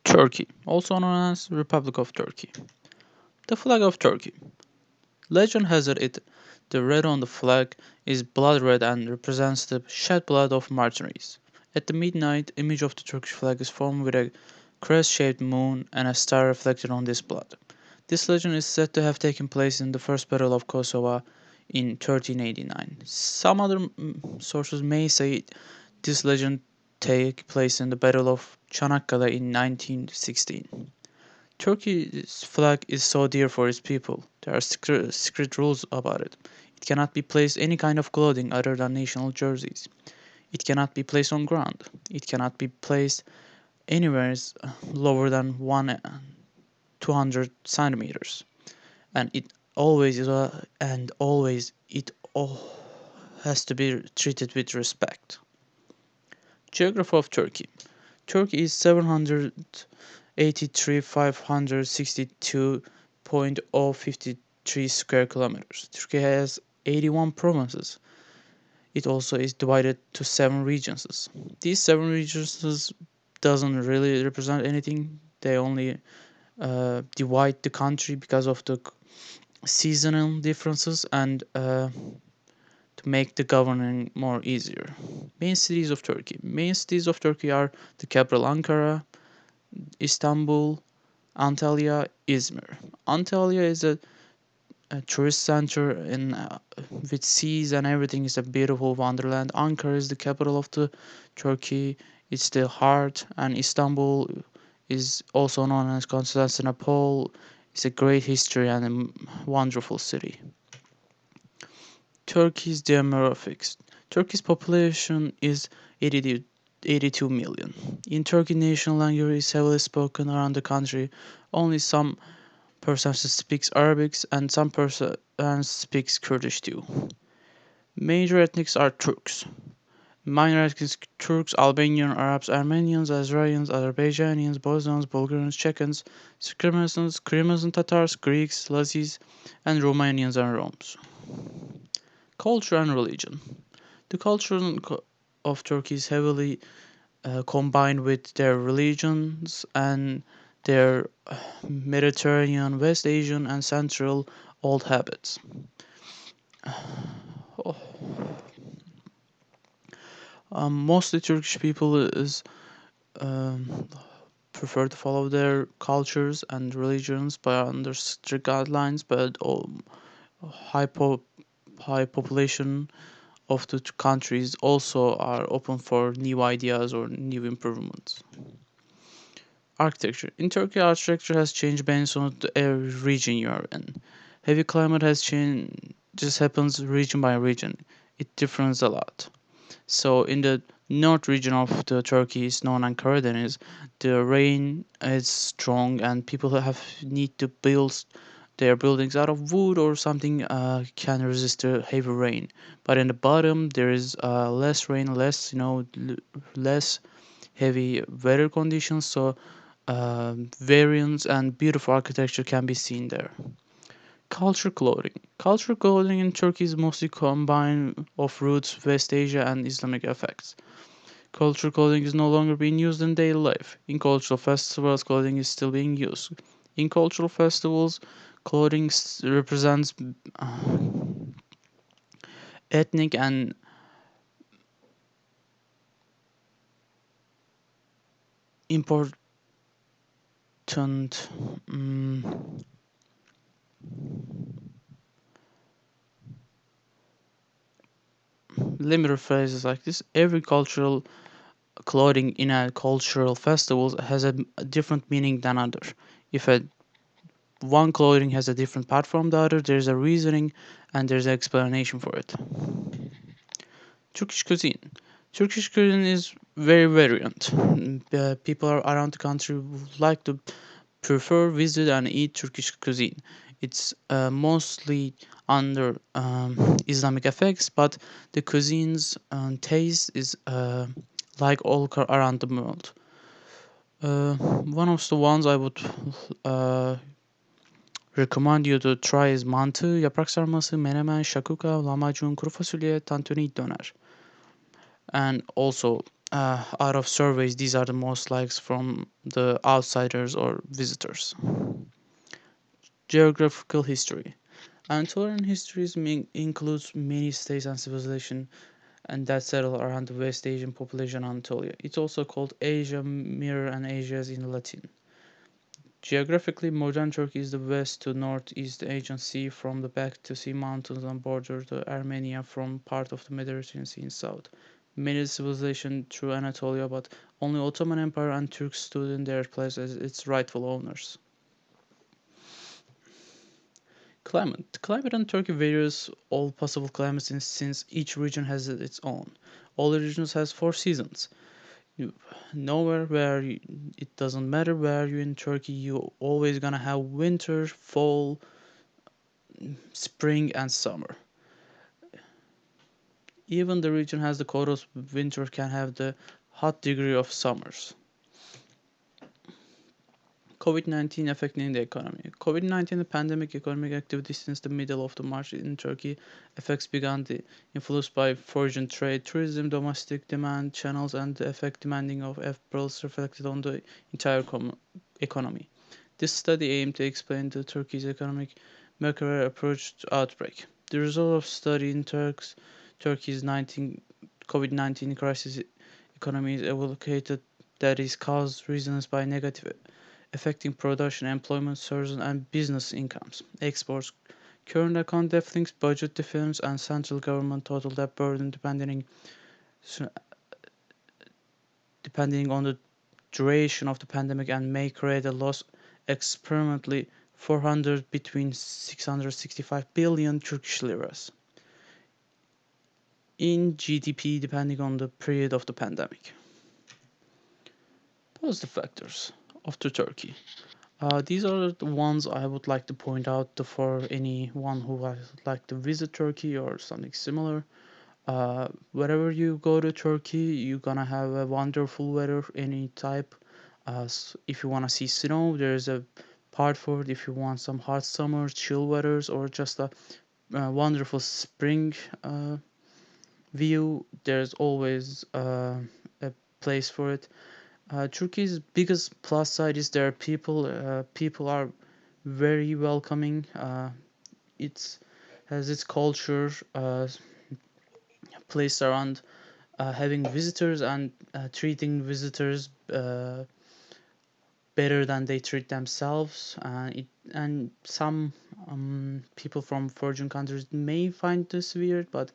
Turkey, also known as Republic of Turkey. The flag of Turkey. Legend has it the red on the flag is blood red and represents the shed blood of martyrs. At the midnight, image of the Turkish flag is formed with a crest-shaped moon and a star reflected on this blood. This legend is said to have taken place in the First Battle of Kosovo in 1389. Some other sources may say this legend take place in the Battle of Çanakkale in 1916. Turkey's flag is so dear for its people. There are strict rules about it. It cannot be placed any kind of clothing other than national jerseys. It cannot be placed on ground. It cannot be placed anywhere lower than 200 centimeters. And it always is and always it all has to be treated with respect. Geography of Turkey. Turkey is 783,562.053 square kilometers. Turkey has 81 provinces. It also is divided to 7 regions. These 7 regions doesn't really represent anything. They only divide the country because of the seasonal differences and to make the governing more easier. Main cities of Turkey. Main cities of Turkey are the capital Ankara, Istanbul, Antalya, Izmir. Antalya is a tourist center in with seas and everything is a beautiful wonderland. Ankara is the capital of the Turkey. It's the heart, and Istanbul is also known as Constantinople. It's a great history and a wonderful city. Turkey's demographics. Turkey's population is 82 million. In Turkey, national language is heavily spoken around the country. Only some percentage speaks Arabic and some percent speaks Kurdish too. Major ethnics are Turks. Minor ethnics Turks, Albanian, Arabs, Armenians, Azerbaijans, Azerbaijanians, Bosnians, Bulgarians, Czechs, Circassians, Crimeans and Tatars, Greeks, Lazis, and Romanians and Roms. Culture and religion. The culture of Turkey is heavily combined with their religions and their Mediterranean, West Asian, and Central old habits. Oh, mostly Turkish people is um, prefer to follow their cultures and religions by under strict guidelines, but high high population of the countries also are open for new ideas or new improvements. Architecture. In Turkey, architecture has changed based on the region you are in. Heavy climate has changed, just happens region by region. It differs a lot. So in the north region of the Turkey is known as Karadeniz, the rain is strong and people have need to build their buildings out of wood or something can resist the heavy rain. But in the bottom there is less rain, less less heavy weather conditions. So variance and beautiful architecture can be seen there. Culture clothing. Culture clothing in Turkey is mostly combined of roots, West Asia, and Islamic effects. Culture clothing is no longer being used in daily life. In cultural festivals, clothing is still being used. In cultural festivals, clothing represents ethnic and important um, limited phrases like this. Every cultural clothing in a cultural festival has a different meaning than other. If a one clothing has a different part from the other, there's a reasoning and there's an explanation for it. Turkish cuisine. Turkish cuisine is very variant. People around the country like to prefer, visit, and eat Turkish cuisine. It's mostly under Islamic effects, but the cuisine's taste is like all around the world. One of the ones I would uh, recommend you to try is mantı, yaprak sarması, menemen, shakuka, lahmacun, kuru fasulye, tantuni, döner. And also Out of surveys, these are the most likes from the outsiders or visitors. Geographical history. Anatolian histories includes many states and civilizations and that settle around the West Asian population Anatolia. It's also called Asia Minor and Asia in Latin. Geographically, modern Turkey is the west to northeast Aegean Sea from the Black Sea Mountains and border to Armenia from part of the Mediterranean Sea in south. Many civilizations through Anatolia, but only Ottoman Empire and Turks stood in their place as its rightful owners. Climate. The climate in Turkey varies all possible climates since each region has its own. All the regions has four seasons. You, nowhere where you, it doesn't matter where you in Turkey, you always gonna have winter, fall, spring, and summer. Even the region has the coldest winter can have the hot degree of summers. COVID-19 affecting the economy. COVID-19, the pandemic economic activity since the middle of the March in Turkey effects began the influenced by foreign trade, tourism, domestic demand channels, and the effect demanding of April's reflected on the entire economy. This study aimed to explain the Turkey's economic macro approach to outbreak. The result of study in Turkey's COVID-19 crisis economy is evaluated that is caused reasons by negative affecting production, employment, sources, and business incomes, exports, current account deficits, budget deficits, and central government total debt burden depending on the duration of the pandemic and may create a loss experimentally 400 between 665 billion Turkish liras in GDP depending on the period of the pandemic. Positive factors of the Turkey. These are the ones I would like to point out for anyone who would like to visit Turkey or something similar. Wherever you go to Turkey, you're gonna have a wonderful weather, any type. If you wanna see snow, there's a part for it. If you want some hot summer, chill weathers, or just a wonderful spring view, there's always a place for it. Turkey's biggest plus side is their people. People are very welcoming. It has its culture placed around having visitors and treating visitors better than they treat themselves. And some people from foreign countries may find this weird, but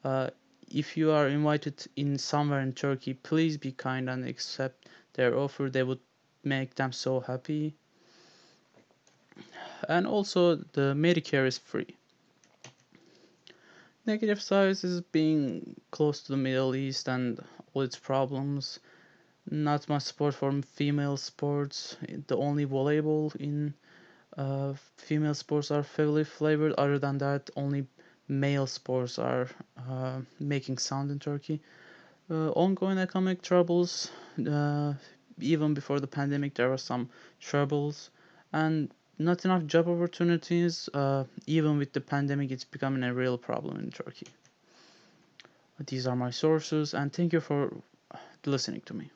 uh, if you are invited in somewhere in Turkey, please be kind and accept their offer. They would make them so happy. And also, the Medicare is free. Negative sides is being close to the Middle East and all its problems. Not much support for female sports. The only volleyball in female sports are heavily flavored. Other than that, only male sports are making sound in Turkey. Ongoing economic troubles. Uh, Even before the pandemic, there were some troubles, and not enough job opportunities. Even with the pandemic, it's becoming a real problem in Turkey. These are my sources, and thank you for listening to me.